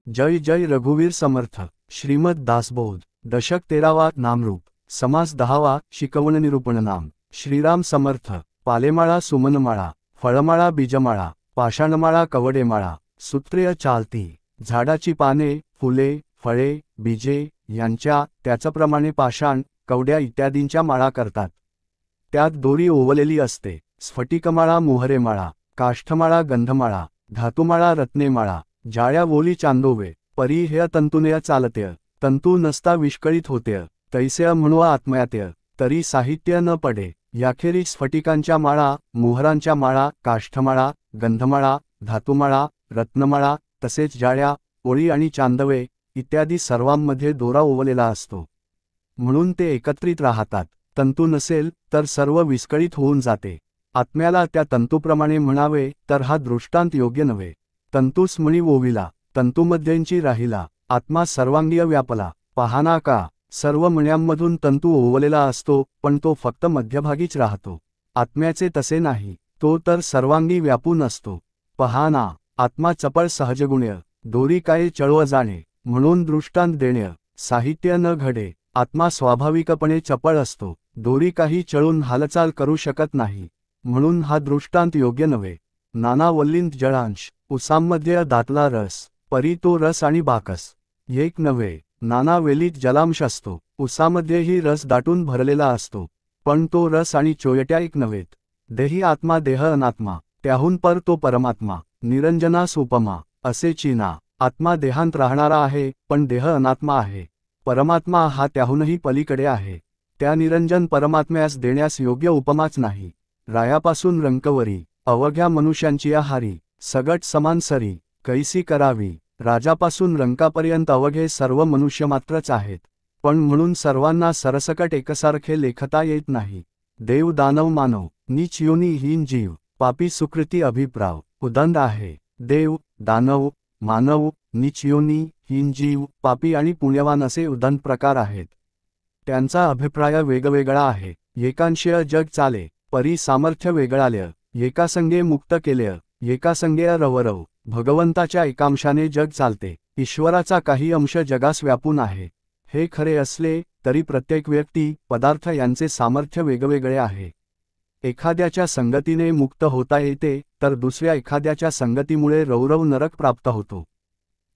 जय जय रघुवीर समर्थ। श्रीमद दासबोध दशक 13वा नामरूप समास 10वा शिकवण निरूपण नाम। श्रीराम समर्थ। पालेमाळा सुमनमाळा फळमाळा बीजमाळा पाषाणमाळा कवडेमाळा सूत्रेय चालती झाडाची पाने फुले फळे बीजे यांच्या त्याचप्रमाणे पाषाण कवड्या इत्यादींच्या माळा करतात। त्यात दोरी ओवलेली असते। स्फटिकमाळा मोहरेमाळा काष्ठमाळा गंधमाळा धातुमाळा रत्नेमाळा जाळ्या वोली चांदोवे परी हे तंतुनेय चालतेय तंतू नसता विष्कळीत होतेय तैसेय म्हणवा आत्मयातेय तरी साहित्य न पडे। याखेरीज स्फटिकांच्या माळा मोहरांच्या माळा काष्ठमाळा गंधमाळा धातुमाळा रत्नमाळा तसेच जाळ्या ओळी आणि चांदवे इत्यादी सर्वांमध्ये दोरा ओवलेला असतो म्हणून ते एकत्रित राहतात। तंतू नसेल तर सर्व विस्कळीत होऊन जाते। आत्म्याला त्या तंतूप्रमाणे म्हणावे तर हा दृष्टांत योग्य नव्हे। तंतूस मणी ओविला तंतूमध्येंची राहिला आत्मा सर्वांगीय व्यापला पाहना का। सर्व मण्यांमधून तंतू ओवलेला असतो पण तो फक्त मध्यभागीच राहतो। आत्म्याचे तसे नाही, तो तर सर्वांगी व्यापून असतो। पहाना आत्मा चपळ सहजगुण्य दोरी काय चळव जाणे म्हणून दृष्टांत देण्य साहित्य न घडे। आत्मा स्वाभाविकपणे चपळ असतो, दोरी काही चळून हालचाल करू शकत नाही म्हणून हा दृष्टांत योग्य नव्हे। नाना वल्लींत जळांश उसांमध्ये दातला रस परी तो रस आणि बाकस एक नव्हे। नाना वेलीत जलांश असतो, उसामध्येही रस दाटून भरलेला असतो पण तो रस आणि चोयट्या एक नव्हेत। देही आत्मा देह अनात्मा त्याहून पर तो परमात्मा निरंजनास उपमा असे चिना। आत्मा देहांत राहणारा आहे पण देह अनात्मा आहे। परमात्मा हा त्याहूनही पलीकडे आहे, त्या निरंजन परमात्म्यास देण्यास योग्य उपमाच नाही। रायापासून रंकवरी अवघ्या मनुष्यांची हारी सगट समान सरी कैसी करावी। राजापासून रंकापर्यंत अवघे सर्व मनुष्य मात्रच आहेत पण म्हणून सर्वांना सरसकट एकसारखे लेखता येत नाही। देव दानव मानव नीच योनी हीन जीव पापी सुकृती अभिप्राव उदंड आहे। देव दानव मानव नीच योनी हीन जीव पापी आणि पुण्यवान असे उदंड प्रकार आहेत। त्यांचा अभिप्राय वेगवेगळा आहे। एकांशीय जग चाले परी सामर्थ्य वेगळालय एकासंगे मुक्त केलेय एकासंगे रवरव। भगवंताच्या एकांशाने जग चालते, ईश्वराचा काही अंश जगास व्यापून आहे। हे खरे असले तरी प्रत्येक व्यक्ती पदार्थ यांचे सामर्थ्य वेगवेगळे आहे। एखाद्याच्या संगतीने मुक्त होता येते तर दुसऱ्या एखाद्याच्या संगतीमुळे रौरव नरक प्राप्त होतो।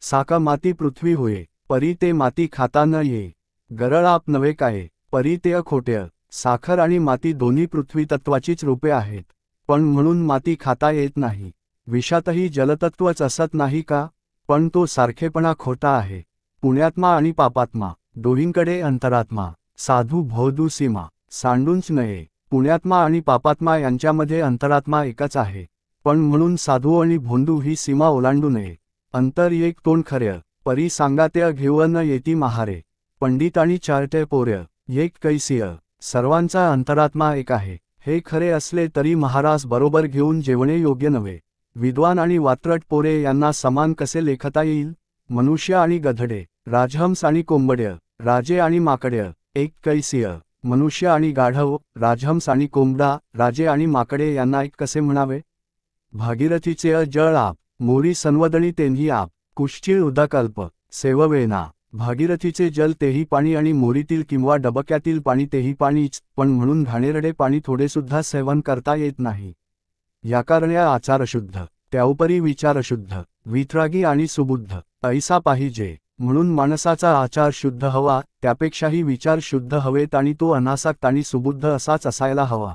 साका माती पृथ्वी होये परी ते माती खाता न ये गरळ आप नव्हे काय परी ते खोटेय। साखर आणि माती दोन्ही पृथ्वी तत्वाचीच रूपे आहेत पण म्हणून माती खाता येत नाही। विषातही जलतत्वच असत नाही का, पण तो सारखेपणा खोटा आहे। पुण्यात्मा आणि पापात्मा दोहींकडे अंतरात्मा साधू भोदू सीमा सांडूच नये। पुण्यात्मा आणि पापात्मा यांच्यामध्ये अंतरात्मा एकच आहे पण म्हणून साधू आणि भोंदू ही सीमा ओलांडू नये। अंतर एक तोंड खर्य परी सांगाते घेऊ न येती महारे पंडित आणि चारटे पोर्य एक कैसिय। सर्वांचा अंतरात्मा एक आहे हे खरे असले तरी महाराज बरोबर घेऊन जेवणे योग्य नव्हे। विद्वान आणि वात्रट पोरे यांना समान कसे लेखता येईल। मनुष्य आणि गधडे राजहंस आणि कोंबड्य राजे आणि माकड्य एक कैसिय। मनुष्य आणि गाढव राजहंस आणि कोंबडा राजे आणि माकडे यांना एक कसे म्हणावे। भागीरथीचे जळ आप मोरी संवदणी तेन्ही आप कुष्ठीळ उदाकल्प सेववेना। भागीरथीचे जल तेही पाणी आणि मोरीतील किंवा डबक्यातील पाणी तेही पाणीच पण म्हणून घाणेरडे पाणी थोडेसुद्धा सेवन करता येत नाही। याकारण्या आचार शुद्ध त्याउपरी विचार शुद्ध वित्रागी आणि सुबुद्ध ऐसा पाहिजे। म्हणून माणसाचा आचार शुद्ध हवा त्यापेक्षाही विचार शुद्ध हवेत आणि तो अनासक्त आणि सुबुद्ध असाच असायला हवा।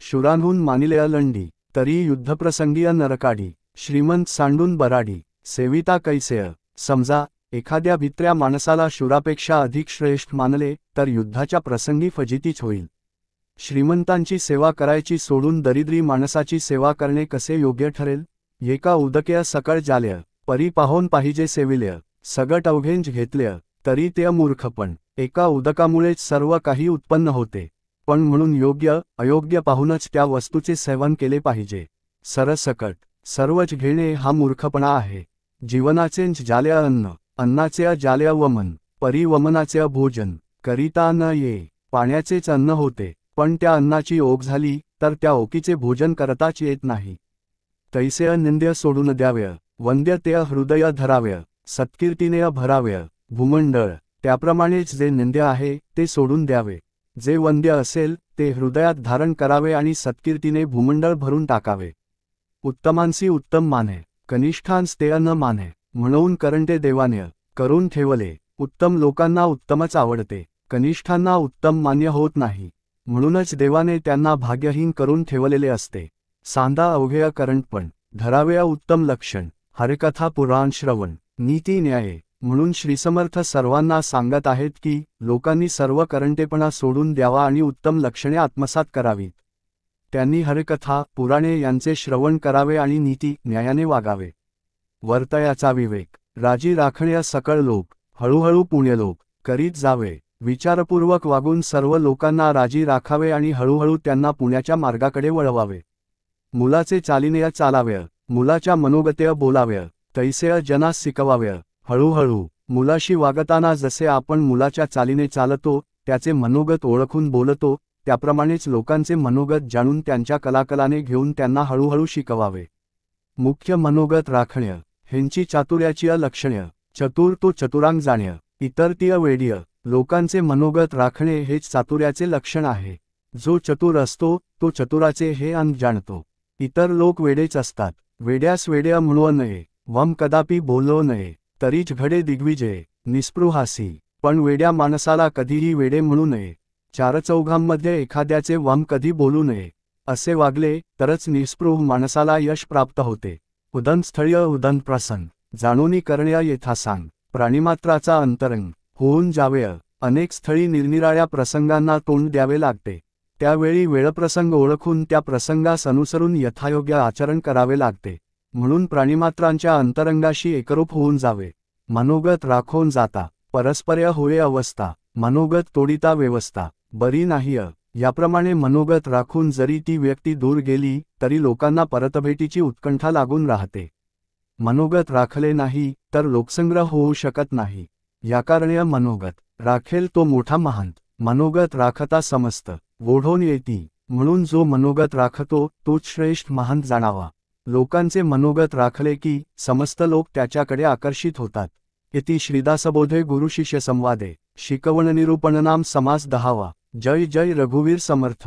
शूरांहून मानिलेय लंडी तरी युद्धप्रसंगीय नरकाडी श्रीमंत सांडून बराडी सेविता कैसेय। समजा एखाद्या भित्र्या माणसाला शूरापेक्षा अधिक श्रेष्ठ मानले तर युद्धाच्या प्रसंगी फजितीच होईल। श्रीमंतांची सेवा करायची सोडून दरिद्री माणसाची सेवा करणे कसे योग्य ठरेल। एका उदकेय सकळ जाल्य परी पाहोन पाहिजे सेविल्य सगट अवघेंज घेतल्य तरी ते मूर्खपण। एका उदकामुळेच सर्व काही उत्पन्न होते पण म्हणून योग्य अयोग्य पाहूनच त्या वस्तूचे सेवन केले पाहिजे। सरसकट सर्वच घेणे हा मूर्खपणा आहे। जीवनाचेच जाल्य अन्न अन्नाचे जाल्य वमन परी वमनाचे भोजन करिता न ये। पाण्याचेच अन्न होते पण त्या अन्नाची ओघ झाली तर त्या ओकीचे भोजन करताच येत नाही। तैसे निंद्य सोडून द्याव्य वंद्य ते हृदय धराव्य सत्कीर्तीने भरावे भूमंडळ, त्याप्रमाणेच जे निंद्य आहे ते सोडून द्यावे. जे वंद्य असेल ते हृदयात धारण करावे आणि सत्कीर्तीने भूमंडळ भरून टाकावे. उत्तमांसी उत्तम माने, कनिष्ठांस ते न माने, म्हणून करंटे देवाने करून ठेवले. उत्तम लोकांना उत्तमच आवडते, कनिष्ठांना उत्तम मान्य होत नाही, म्हणूनच देवाने त्यांना भाग्यहीन करून ठेवलेले असते. सांदा अवघेय करंटपण, धरावे उत्तम लक्षण, हरिकथा पुराण श्रवण, नीती न्याय. म्हणून श्रीसमर्थ सर्वांना सांगत आहेत की लोकांनी सर्व करंटेपणा सोडून द्यावा आणि उत्तम लक्षणे आत्मसात करावीत. त्यांनी हरिकथा पुराणे यांचे श्रवण करावे आणि नीती न्यायाने वागावे. वर्तयाचा विवेक, राजी राखण्या सकळ लोक, हळूहळू पुण्यलोक करीत जावे. विचारपूर्वक वागून सर्व लोकांना राजी राखावे आणि हळूहळू त्यांना पुण्याच्या मार्गाकडे वळवावे. मुलाचे चालिनेय चालावे, मुलाच्या मनोगतेय बोलावे, तैसेय जनास शिकवावे. हळूहळू मुलाशी वागताना जसे आपण मुलाच्या चालीने चालतो, त्याचे मनोगत ओळखून बोलतो, त्याप्रमाणेच लोकांचे मनोगत जाणून त्यांच्या कलाकलाने घेऊन त्यांना हळूहळू शिकवावे. मुख्य मनोगत राखण्य, ह्यांची चातुर्याची लक्षण्य. चतुर तो चतुरांग जाण्य, इतर ती वेड्य. लोकांचे मनोगत राखणे हेच चातुर्याचे लक्षण आहे. जो चतुर असतो तो चतुराचे हे अंग जाणतो. इतर लोक वेडेच असतात. वेड्यास वेड्या म्हणू नये, वम कदापि बोललो नये, तरीच घडे दिग्विजय. निस्पृहासी, पण वेड्या माणसाला कधीही वेडे म्हणू नये. चारचौघांमध्ये एखाद्याचे वम कधी बोलू नये. असे वागले तरच निस्पृह माणसाला यश प्राप्त होते. उदंतस्थळीय उदंत प्रसंग, जाणूनी करण्या येथा सांग. प्राणिमात्राचा अंतरंग होऊन जावे. अनेक स्थळी निरनिराळ्या प्रसंगांना तोंड द्यावे लागते. त्यावेळी वेळप्रसंग ओळखून त्या प्रसंगास अनुसरून यथायोग्य आचरण करावे लागते. म्हणून प्राणिमात्रांच्या अंतरंगाशी एकरूप होऊन जावे. मनोगत राखून जाता परस्पर्य होय अवस्था, मनोगत तोडिता व्यवस्था बरी नाही. याप्रमाणे मनोगत राखून जरी ती व्यक्ती दूर गेली तरी लोकांना परतभेटीची उत्कंठा लागून राहते. मनोगत राखले नाही तर लोकसंग्रह होऊ शकत नाही. याकारणे मनोगत राखेल तो मोठा महंत, मनोगत राखता समस्त ओढून येती. म्हणून जो मनोगत राखतो तोच श्रेष्ठ महंत जाणावा. लोकांचे मनोगत राखले की समस्त लोक त्याच्याकडे आकर्षित होतात. इति श्रीदासबोधे गुरुशिष्य संवादे शिकवण निरूपण नाम समास 10वा. जय जय रघुवीर समर्थ.